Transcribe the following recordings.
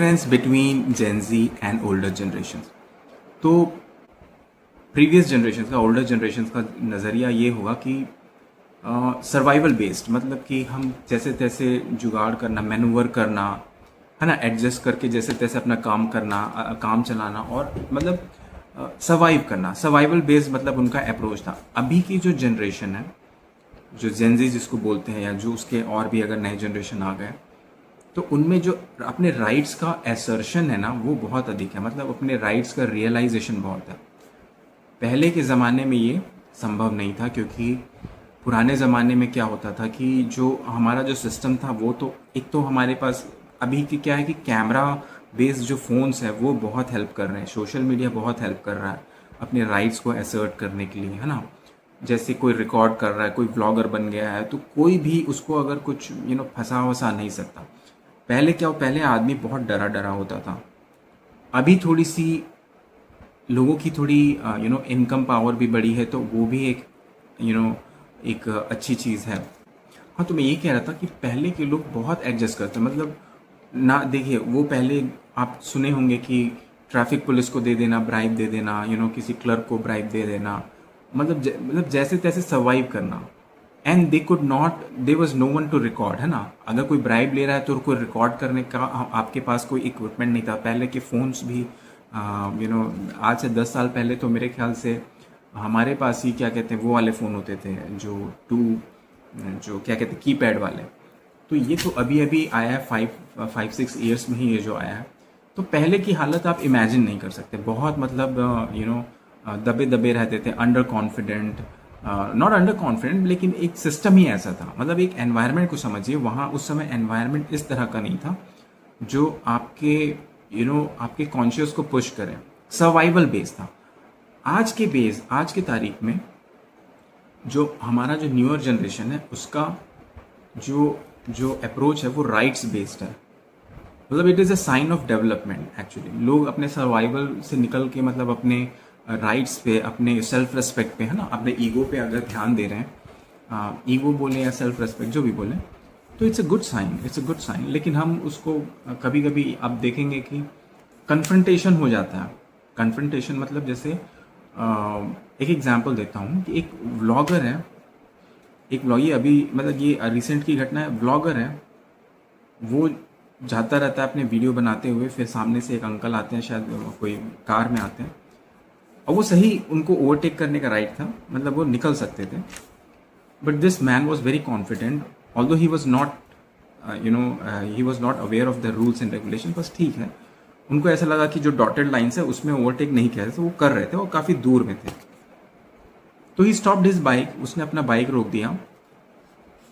Difference between gen Z and older generation. तो previous generation का, older generation का नज़रिया ये होगा कि सर्वाइवल बेस्ड, मतलब कि हम जैसे तैसे जुगाड़ करना, मैनूवर करना, है ना, एडजस्ट करके जैसे तैसे अपना काम करना, काम चलाना, और मतलब सर्वाइव करना, सर्वाइवल बेस्ड मतलब उनका अप्रोच था। अभी की जो जनरेशन है, जो जेनजी जिसको बोलते हैं, या जो उसके और भी अगर नए जनरेशन आ गए, तो उनमें जो अपने राइट्स का एसर्शन है ना, वो बहुत अधिक है। मतलब अपने राइट्स का रियलाइजेशन बहुत है। पहले के ज़माने में ये संभव नहीं था, क्योंकि पुराने ज़माने में क्या होता था कि जो हमारा जो सिस्टम था वो तो, एक तो हमारे पास अभी की क्या है कि कैमरा बेस्ड जो फ़ोन्स है वो बहुत हेल्प कर रहे हैं, सोशल मीडिया बहुत हेल्प कर रहा है अपने राइट्स को असर्ट करने के लिए, है ना। जैसे कोई रिकॉर्ड कर रहा है, कोई व्लॉगर बन गया है, तो कोई भी उसको अगर कुछ फंसा वसा नहीं सकता। पहले क्या हो, पहले आदमी बहुत डरा डरा होता था। अभी थोड़ी सी लोगों की थोड़ी इनकम पावर भी बढ़ी है, तो वो भी एक एक अच्छी चीज़ है। हाँ, तो मैं ये कह रहा था कि पहले के लोग बहुत एडजस्ट करते, मतलब ना, देखिए वो पहले आप सुने होंगे कि ट्रैफिक पुलिस को दे देना, ब्राइब दे देना, किसी क्लर्क को ब्राइब दे देना, मतलब जैसे तैसे सर्वाइव करना। And they could not, they was no one to record, है ना। अगर कोई ब्राइब ले रहा है तो कोई रिकॉर्ड करने का आपके पास कोई इक्विपमेंट नहीं था। पहले के फ़ोन्स भी आज से 10 साल पहले तो मेरे ख्याल से हमारे पास ही क्या कहते हैं वो वाले फ़ोन होते थे, जो क्या कहते हैं कीपैड वाले। तो ये तो अभी अभी आया है, 5-6 ईयर्स में ही ये जो आया है। तो पहले की हालत आप इमेजिन नहीं कर सकते। बहुत मतलब दबे दबे रहते थे, under confident, not under confident, लेकिन एक सिस्टम ही ऐसा था। मतलब एक एनवायरनमेंट को समझिए, वहाँ उस समय एनवायरनमेंट इस तरह का नहीं था जो आपके आपके कॉन्शियस को पुश करे। सर्वाइवल बेस था। आज के तारीख में जो हमारा जो न्यूअर जनरेशन है, उसका जो जो अप्रोच है वो राइट्स बेस्ड है। मतलब it is a sign of development actually. लोग अपने सर्वाइवल से निकल के मतलब अपने राइट्स पे, अपने सेल्फ रेस्पेक्ट पे, है ना, अपने ईगो पे अगर ध्यान दे रहे हैं, ईगो बोले या सेल्फ रेस्पेक्ट जो भी बोले, तो it's a good sign, it's a good sign. लेकिन हम उसको कभी कभी आप देखेंगे कि कन्फ्रंटेशन हो जाता है। कन्फ्रंटेशन मतलब जैसे एक एग्जांपल देता हूँ कि एक व्लॉगर है, ये अभी मतलब ये रिसेंट की घटना है। व्लॉगर है, वो जाता रहता है अपने वीडियो बनाते हुए, फिर सामने से एक अंकल आते हैं, शायद कोई कार में आते हैं, और वो सही उनको ओवरटेक करने का राइट था, मतलब वो निकल सकते थे। But this man was very confident, although he was not he was not aware of the rules and regulation. बस ठीक है, उनको ऐसा लगा कि जो डॉटेड लाइन्स है उसमें ओवरटेक नहीं किया था, तो वो कर रहे थे और काफ़ी दूर में थे। तो ही स्टॉप्ड हिज बाइक, उसने अपना बाइक रोक दिया,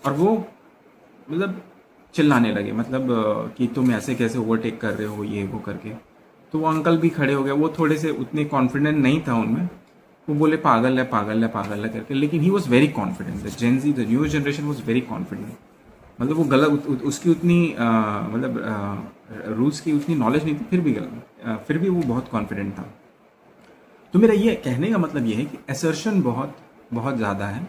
और वो मतलब चिल्लाने लगे, मतलब कि तुम ऐसे कैसे ओवरटेक कर रहे हो, ये वो करके। तो वो अंकल भी खड़े हो गए, वो थोड़े से उतने कॉन्फिडेंट नहीं था उनमें, वो बोले पागल है पागल है पागल है करके। लेकिन he was very confident. The gen Z, the new generation was very confident. मतलब वो गलत, उसकी उतनी मतलब रूल्स की उतनी नॉलेज नहीं थी, फिर भी वो बहुत कॉन्फिडेंट था। तो मेरा ये कहने का मतलब ये है कि असर्शन बहुत बहुत ज़्यादा है,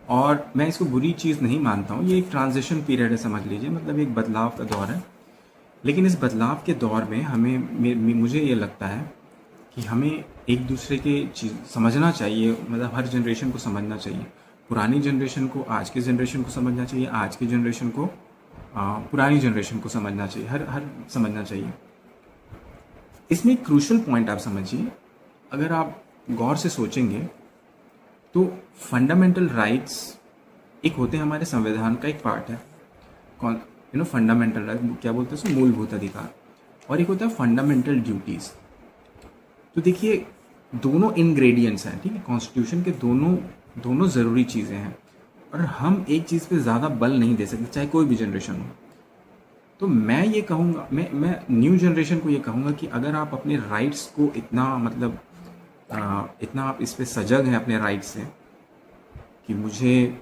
और मैं इसको बुरी चीज़ नहीं मानता हूँ। ये एक ट्रांजिशन पीरियड है, समझ लीजिए, मतलब एक बदलाव का दौर है। लेकिन इस बदलाव के दौर में मुझे ये लगता है कि हमें एक दूसरे के चीज़ समझना चाहिए, मतलब हर जनरेशन को समझना चाहिए। पुरानी जनरेशन को आज की जनरेशन को समझना चाहिए, आज की जनरेशन को पुरानी जनरेशन को समझना चाहिए, हर समझना चाहिए। इसमें एक क्रूशल पॉइंट आप समझिए, अगर आप गौर से सोचेंगे तो फंडामेंटल राइट्स एक होते हैं, हमारे संविधान का एक पार्ट है। फंडामेंटल राइट क्या बोलते हैं उसको, मूलभूत अधिकार, और एक होता है फंडामेंटल ड्यूटीज़। तो देखिए, दोनों इंग्रेडिएंट्स हैं, ठीक है, कॉन्स्टिट्यूशन के दोनों ज़रूरी चीज़ें हैं, और हम एक चीज़ पे ज़्यादा बल नहीं दे सकते, चाहे कोई भी जनरेशन हो। तो मैं ये कहूँगा, मैं न्यू जनरेशन को ये कहूँगा कि अगर आप अपने राइट्स को इतना मतलब इतना आप इस पे सजग हैं अपने राइट्स से कि मुझे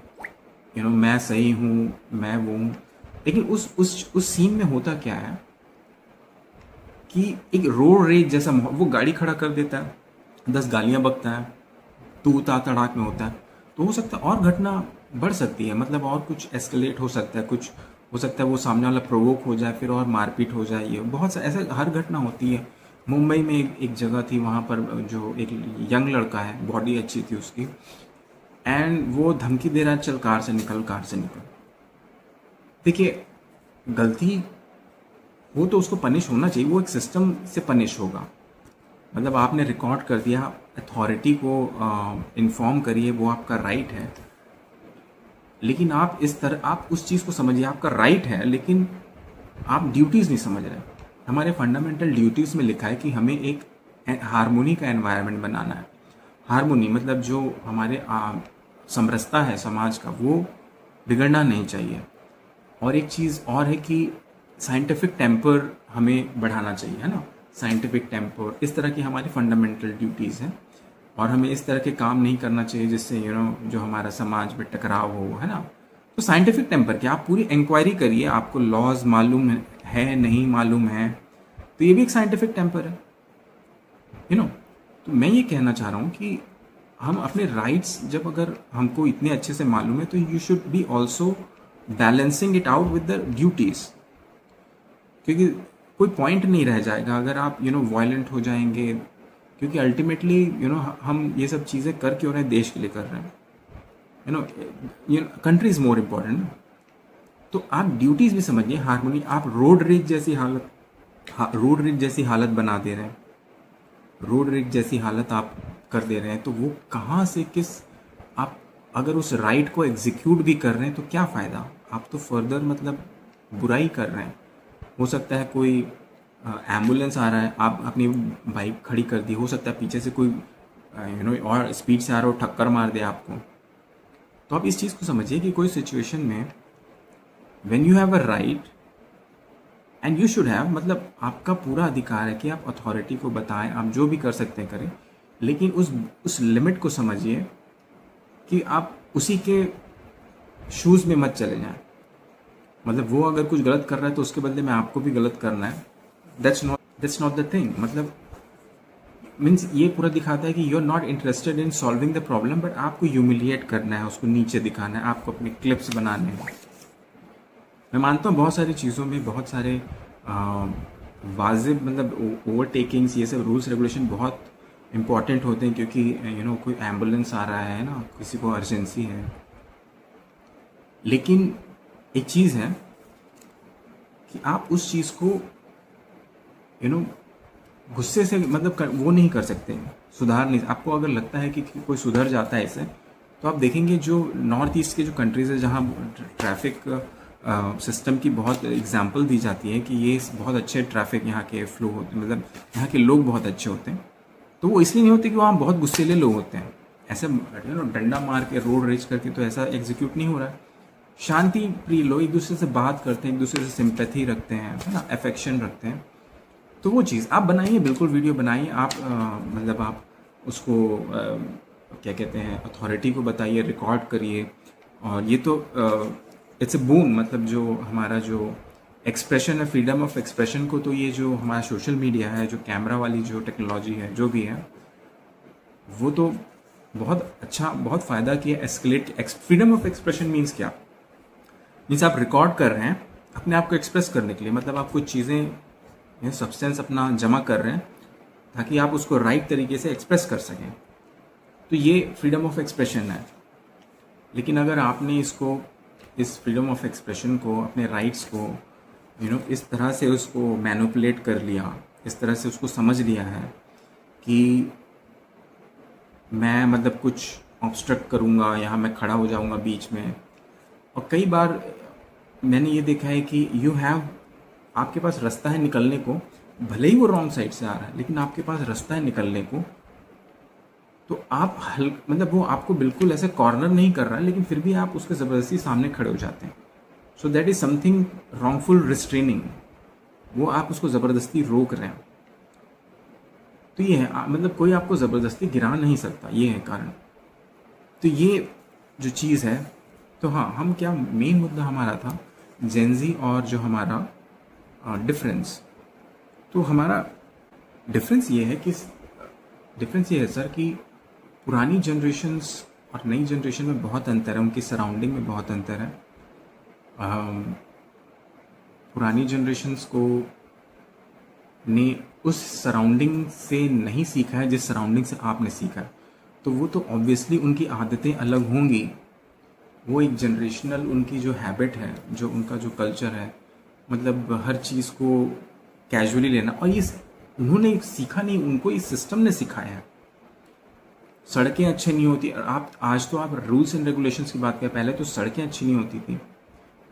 मैं सही हूँ, मैं वो हूँ। लेकिन उस सीन में होता क्या है कि एक रोड रेज जैसा वो गाड़ी खड़ा कर देता है, 10 गालियाँ बकता है, तू ता तड़ाक में होता है। तो हो सकता है और घटना बढ़ सकती है, मतलब और कुछ एस्केलेट हो सकता है, कुछ हो सकता है वो सामने वाला प्रोवोक हो जाए, फिर और मारपीट हो जाए। ये बहुत सा ऐसा हर घटना होती है। मुंबई में एक जगह थी, वहाँ पर जो एक यंग लड़का है, बॉडी अच्छी थी उसकी, एंड वो धमकी दे रहा है, चल कार से निकल, कार से निकल। देखिए, गलती वो तो उसको पनिश होना चाहिए, वो एक सिस्टम से पनिश होगा। मतलब आपने रिकॉर्ड कर दिया, अथॉरिटी को इन्फॉर्म करिए, वो आपका राइट है। लेकिन आप इस तरह, आप उस चीज़ को समझिए, आपका राइट है, लेकिन आप ड्यूटीज़ नहीं समझ रहे। हमारे फंडामेंटल ड्यूटीज़ में लिखा है कि हमें एक हारमोनी का एनवायरनमेंट बनाना है। हारमोनी मतलब जो हमारे समरसता है समाज का, वो बिगड़ना नहीं चाहिए। और एक चीज़ और है कि साइंटिफिक टेम्पर हमें बढ़ाना चाहिए, है ना। साइंटिफिक टेम्पर, इस तरह की हमारी फंडामेंटल ड्यूटीज़ हैं। और हमें इस तरह के काम नहीं करना चाहिए जिससे जो हमारा समाज में टकराव हो, है ना। तो साइंटिफिक टेम्पर क्या, आप पूरी इंक्वायरी करिए, आपको लॉज मालूम है नहीं मालूम है, तो ये भी एक साइंटिफिक टेम्पर है, तो मैं ये कहना चाह रहा हूँ कि हम अपने राइट्स जब अगर हमको इतने अच्छे से मालूम है, तो you should be also balancing it out with the duties. क्योंकि कोई पॉइंट नहीं रह जाएगा अगर आप वायलेंट हो जाएंगे। क्योंकि अल्टीमेटली हम ये सब चीज़ें कर क्यों रहे हैं, देश के लिए कर रहे हैं। Country is more important. तो आप ड्यूटीज़ भी समझिए, हारमोनी। आप रोड रेज जैसी हालत बना दे रहे हैं, रोड रेज जैसी हालत आप कर दे रहे हैं, तो वो कहाँ से किस, आप अगर उस राइट को एग्जीक्यूट भी कर रहे हैं तो क्या फ़ायदा। आप तो फर्दर मतलब बुराई कर रहे हैं। हो सकता है कोई एम्बुलेंस आ रहा है, आप अपनी बाइक खड़ी कर दी, हो सकता है पीछे से कोई और स्पीड से आ रहा हो, ठक्कर मार दे आपको। तो आप इस चीज़ को समझिए कि कोई सिचुएशन में when you have a right and you should have, मतलब आपका पूरा अधिकार है कि आप अथॉरिटी को बताएं, आप जो भी कर सकते हैं करें, लेकिन उस लिमिट को समझिए कि आप उसी के शूज़ में मत चले जाएं। मतलब वो अगर कुछ गलत कर रहा है तो उसके बदले में आपको भी गलत करना है। That's not the thing. मतलब मीन्स ये पूरा दिखाता है कि you are not interested in solving the problem, but आपको ह्यूमिलिएट करना है, उसको नीचे दिखाना है, आपको अपने क्लिप्स बनाने हैं। मैं मानता हूँ बहुत सारी चीज़ों में बहुत सारे वाजिब, मतलब ओवरटेकिंग्स, ये सब रूल्स रेगुलेशन बहुत इंपॉर्टेंट होते हैं, क्योंकि कोई एम्बुलेंस आ रहा है ना, किसी को अर्जेंसी है। लेकिन एक चीज़ है कि आप उस चीज़ को गुस्से से मतलब वो नहीं कर सकते, सुधार नहीं। आपको अगर लगता है कि कोई सुधर जाता है इससे, तो आप देखेंगे जो नॉर्थ ईस्ट के जो कंट्रीज़ है, जहाँ ट्रैफिक सिस्टम की बहुत एग्जांपल दी जाती है कि ये बहुत अच्छे ट्रैफिक यहाँ के फ्लो होते हैं, मतलब यहाँ के लोग बहुत अच्छे होते हैं। तो वो इसलिए नहीं होते कि वहाँ बहुत गुस्सेले लोग होते हैं, ऐसे डंडा मार के रोड रेज करके तो ऐसा एग्जीक्यूट नहीं हो रहा है। शांति प्रिय लोग एक दूसरे से बात करते हैं, एक दूसरे से सिंपैथी रखते हैं, है ना, अफेक्शन रखते हैं। तो वो चीज़ आप बनाइए, बिल्कुल वीडियो बनाइए आप, मतलब आप उसको क्या कहते हैं, अथॉरिटी को बताइए, रिकॉर्ड करिए। और ये तो इट्स अ बूम, मतलब जो हमारा जो एक्सप्रेशन है, फ्रीडम ऑफ एक्सप्रेशन को, तो ये जो हमारा सोशल मीडिया है, जो कैमरा वाली जो टेक्नोलॉजी है, जो भी है, वो तो बहुत अच्छा, बहुत फ़ायदा किया। Escalate freedom of expression means क्या, मीन्स आप रिकॉर्ड कर रहे हैं अपने आप को एक्सप्रेस करने के लिए, मतलब आप कुछ चीज़ें, सब्सटेंस अपना जमा कर रहे हैं ताकि आप उसको राइट तरीके से एक्सप्रेस कर सकें। तो ये फ्रीडम ऑफ एक्सप्रेशन है। लेकिन अगर आपने इसको, इस फ्रीडम ऑफ एक्सप्रेशन को, अपने राइट्स को इस तरह से उसको मैनिपुलेट कर लिया, इस तरह से उसको समझ लिया है कि मैं मतलब कुछ ऑब्स्ट्रक्ट करूँगा, यहाँ मैं खड़ा हो जाऊँगा बीच में। और कई बार मैंने ये देखा है कि आपके पास रास्ता है निकलने को, भले ही वो रॉन्ग साइड से आ रहा है, लेकिन आपके पास रास्ता है निकलने को, तो आप मतलब वो आपको बिल्कुल ऐसे कॉर्नर नहीं कर रहा है, लेकिन फिर भी आप उसके ज़बरदस्ती सामने खड़े हो जाते हैं। So that is something wrongful restraining, वो आप उसको ज़बरदस्ती रोक रहे हैं। तो ये है, मतलब कोई आपको ज़बरदस्ती गिरा नहीं सकता, ये है कारण। तो ये जो चीज़ है, तो हाँ, हम क्या, मेन मुद्दा हमारा था जेनजी और जो हमारा डिफरेंस। तो हमारा डिफरेंस ये है सर कि पुरानी जनरेशन्स और नई जनरेशन में बहुत अंतर है, उनकी सराउंडिंग में बहुत अंतर है। पुरानी जनरेशन्स को ने उस सराउंडिंग से नहीं सीखा है जिस सराउंडिंग से आपने सीखा है, तो वो तो ऑब्वियसली उनकी आदतें अलग होंगी। वो एक जनरेशनल उनकी जो हैबिट है, जो उनका जो कल्चर है, मतलब हर चीज़ को कैजुअली लेना, और ये उन्होंने सीखा नहीं, उनको इस सिस्टम ने सिखाया है। सड़कें अच्छी नहीं होती, और आप आज तो आप रूल्स एंड रेगुलेशंस की बात करें, पहले तो सड़कें अच्छी नहीं होती थी,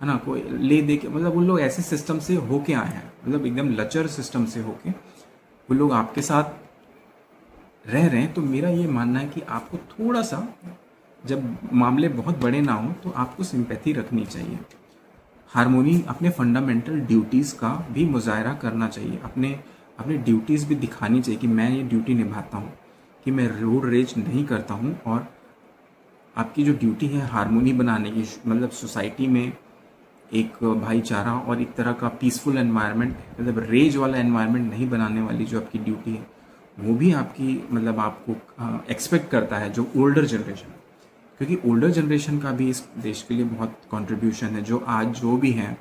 है ना। कोई ले दे के, मतलब उन लोग ऐसे सिस्टम से होके आए हैं, मतलब एकदम लचर सिस्टम से होके वो लोग आपके साथ रह रहे हैं। तो मेरा ये मानना है कि आपको थोड़ा सा, जब मामले बहुत बड़े ना हो, तो आपको सिंपैथी रखनी चाहिए। हारमोनी, अपने फंडामेंटल ड्यूटीज़ का भी मुजाहरा करना चाहिए, अपने अपने ड्यूटीज़ भी दिखानी चाहिए कि मैं ये ड्यूटी निभाता हूँ, कि मैं रोड रेज नहीं करता हूँ। और आपकी जो ड्यूटी है हारमोनी बनाने की, मतलब सोसाइटी में एक भाईचारा और एक तरह का पीसफुल एनवायरनमेंट, मतलब रेज वाला एनवायरनमेंट नहीं बनाने वाली जो आपकी ड्यूटी है, वो भी आपकी, मतलब आपको एक्सपेक्ट करता है जो ओल्डर जनरेशन। क्योंकि ओल्डर जनरेशन का भी इस देश के लिए बहुत कंट्रीब्यूशन है। जो आज जो भी हैं,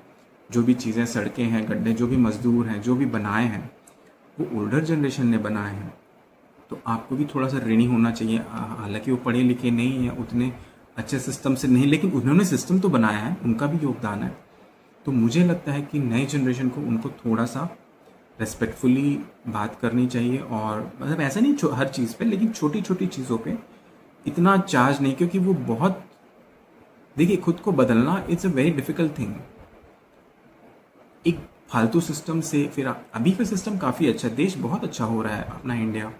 जो भी चीज़ें, सड़कें हैं, गड्ढे, जो भी मजदूर हैं, जो भी बनाए हैं, वो ओल्डर जनरेशन ने बनाए हैं। तो आपको भी थोड़ा सा ऋणी होना चाहिए। हालांकि वो पढ़े लिखे नहीं हैं, उतने अच्छे सिस्टम से नहीं, लेकिन उन्होंने सिस्टम तो बनाया है, उनका भी योगदान है। तो मुझे लगता है कि नई जनरेशन को उनको थोड़ा सा रेस्पेक्टफुली बात करनी चाहिए। और मतलब ऐसा नहीं हर चीज़ पे, लेकिन छोटी छोटी चीज़ों पे इतना चार्ज नहीं, क्योंकि वो बहुत, देखिए, खुद को बदलना it's a very difficult thing. एक फालतू सिस्टम से फिर अभी का सिस्टम काफ़ी अच्छा है, देश बहुत अच्छा हो रहा है अपना India.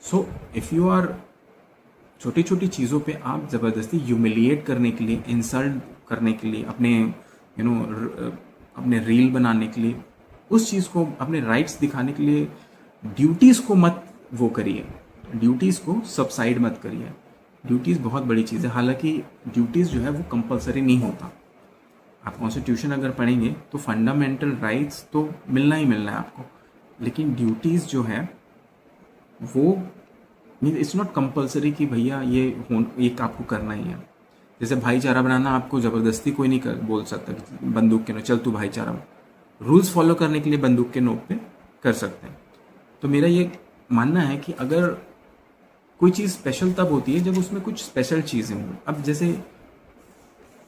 So if you are, छोटी छोटी चीज़ों पे आप ज़बरदस्ती ह्यूमिलिएट करने के लिए, इंसल्ट करने के लिए, अपने अपने रील बनाने के लिए, उस चीज़ को, अपने राइट्स दिखाने के लिए ड्यूटीज़ को मत वो करिए, ड्यूटीज़ को सबसाइड मत करिए। ड्यूटीज़ बहुत बड़ी चीज़ है। हालांकि ड्यूटीज़ जो है वो कंपलसरी नहीं होता। आप कॉन्स्टिट्यूशन अगर पढ़ेंगे तो फंडामेंटल राइट्स तो मिलना ही मिलना है आपको, लेकिन ड्यूटीज़ जो है वो इट्स नॉट कंपलसरी कि भैया ये आपको करना ही है। जैसे भाईचारा बनाना आपको ज़बरदस्ती कोई नहीं बोल सकता कि बंदूक के नोक चल तू भाईचारा, रूल्स फॉलो करने के लिए बंदूक के नोक पे कर सकते हैं। तो मेरा ये मानना है कि अगर कोई चीज़ स्पेशल तब होती है जब उसमें कुछ स्पेशल चीज़ें हों। अब जैसे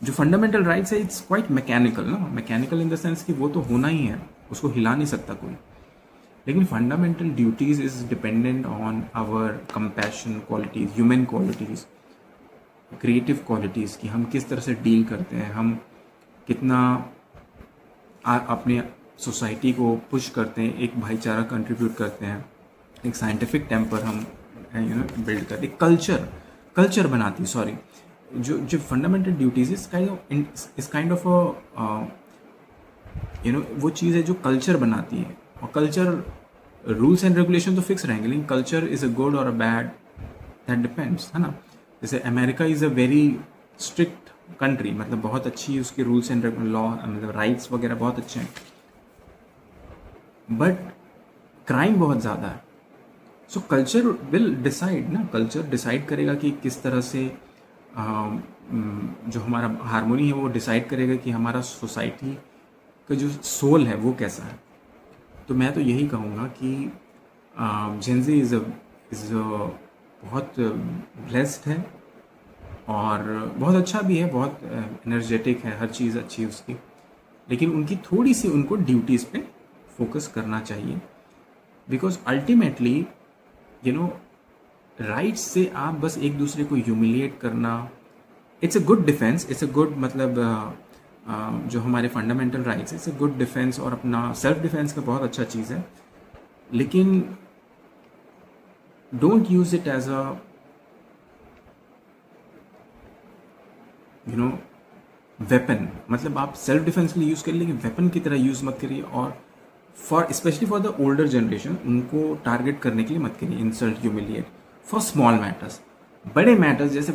जो फंडामेंटल राइट्स है, इट्स क्वाइट मैकेनिकल ना, मैकेनिकल इन द सेंस कि वो तो होना ही है, उसको हिला नहीं सकता कोई। लेकिन fundamental duties is dependent on our compassion qualities, human qualities, creative qualities, कि हम किस तरह से डील करते हैं, हम कितना अपने सोसाइटी को पुश करते हैं, एक भाईचारा कंट्रीब्यूट करते हैं, एक साइंटिफिक टेम्पर हम बिल्ड करते हैं, कल्चर बनाती, सॉरी, जो फंडामेंटल ड्यूटीज इस काइंड ऑफ वो चीज़ है जो कल्चर बनाती है। और कल्चर, रूल्स एंड रेगुलेशन तो फिक्स रहेंगे, लेकिन कल्चर इज़ अ गुड और अ बैड, दैट डिपेंड्स, है ना। जैसे America is a very strict country, मतलब बहुत अच्छी उसके रूल्स एंड लॉ, मतलब राइट्स वगैरह बहुत अच्छे हैं, बट क्राइम बहुत ज़्यादा है। सो कल्चर विल डिसाइड ना, कल्चर डिसाइड करेगा कि किस तरह से जो हमारा हारमोनी है वो डिसाइड करेगा कि हमारा सोसाइटी का जो सोल है वो कैसा है। तो मैं तो यही कहूँगा कि जेनजी इज़ बहुत ब्लेस्ड है और बहुत अच्छा भी है, बहुत एनर्जेटिक है, हर चीज़ अच्छी है उसकी, लेकिन उनकी थोड़ी सी उनको ड्यूटीज़ पे फोकस करना चाहिए। बिकॉज अल्टीमेटली राइट्स से आप बस एक दूसरे को ह्यूमिलिएट करना, it's a good defence, it's a good, मतलब जो हमारे fundamental rights, it's a good defence और अपना सेल्फ डिफेंस का बहुत अच्छा चीज़ है, लेकिन don't use it as a weapon. मतलब आप सेल्फ डिफेंस के लिए यूज़ करिए, लेकिन वेपन की तरह यूज़ मत करिए। और specially for the older generation, उनको टारगेट करने के लिए मत करिए, insult, humiliate for small matters. बड़े मैटर्स जैसे,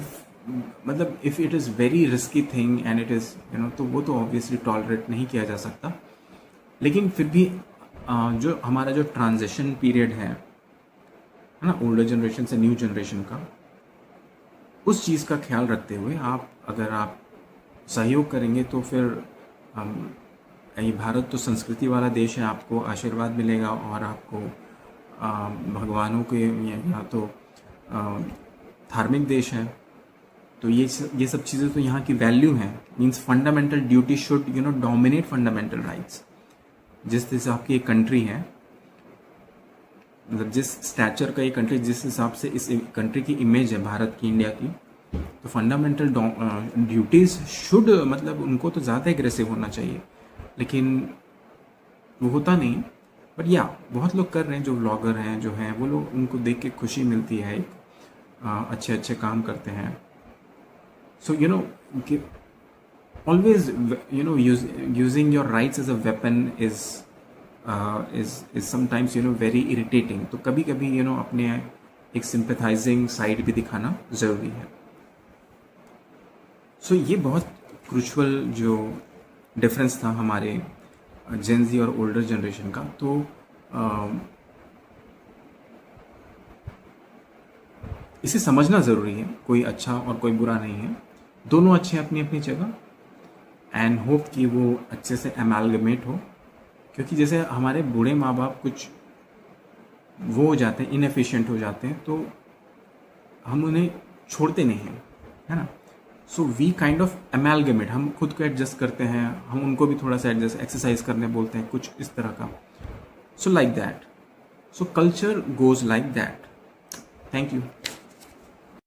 मतलब if it is very risky thing and it is तो वो तो ऑब्वियसली टॉलरेट नहीं किया जा सकता। लेकिन फिर भी जो हमारा जो ट्रांजिशन पीरियड है ना, ओल्डर जनरेशन से न्यू जनरेशन का, उस चीज़ का ख्याल रखते हुए अगर आप सहयोग करेंगे तो फिर ये भारत तो संस्कृति वाला देश है, आपको आशीर्वाद मिलेगा और आपको भगवानों के यहाँ तो धार्मिक देश है, तो ये सब चीज़ें तो यहाँ की वैल्यू हैं। Means fundamental duty should dominate fundamental rights. जिस हिसाब की एक कंट्री है, मतलब जिस स्टैचर का ये कंट्री, जिस हिसाब से इस कंट्री की इमेज है भारत की, इंडिया की, तो फंडामेंटल ड्यूटीज़ शुड, मतलब उनको तो ज़्यादा एग्रेसिव होना चाहिए, लेकिन वो होता नहीं। बट या बहुत लोग कर रहे हैं, जो व्लॉगर हैं, जो हैं, वो लोग, उनको देख के खुशी मिलती है, अच्छे अच्छे काम करते हैं। सो always using your rights as a weapon is sometimes very irritating. तो कभी कभी अपने एक sympathizing साइड भी दिखाना ज़रूरी है। सो ये बहुत क्रूशल जो डिफरेंस था हमारे जेन ज़ी और ओल्डर जनरेशन का। तो इसे समझना ज़रूरी है, कोई अच्छा और कोई बुरा नहीं है, दोनों अच्छे हैं अपनी अपनी जगह। एंड होप कि वो अच्छे से एमालगमेट हो, क्योंकि जैसे हमारे बूढ़े माँ बाप कुछ वो हो जाते हैं, इनएफिशिएंट हो जाते हैं, तो हम उन्हें छोड़ते नहीं हैं, है ना। सो वी काइंड ऑफ एमालगमेट, हम खुद को एडजस्ट करते हैं, हम उनको भी थोड़ा सा एडजस्ट, एक्सरसाइज करने बोलते हैं, कुछ इस तरह का। So like that, so culture goes like that. Thank you.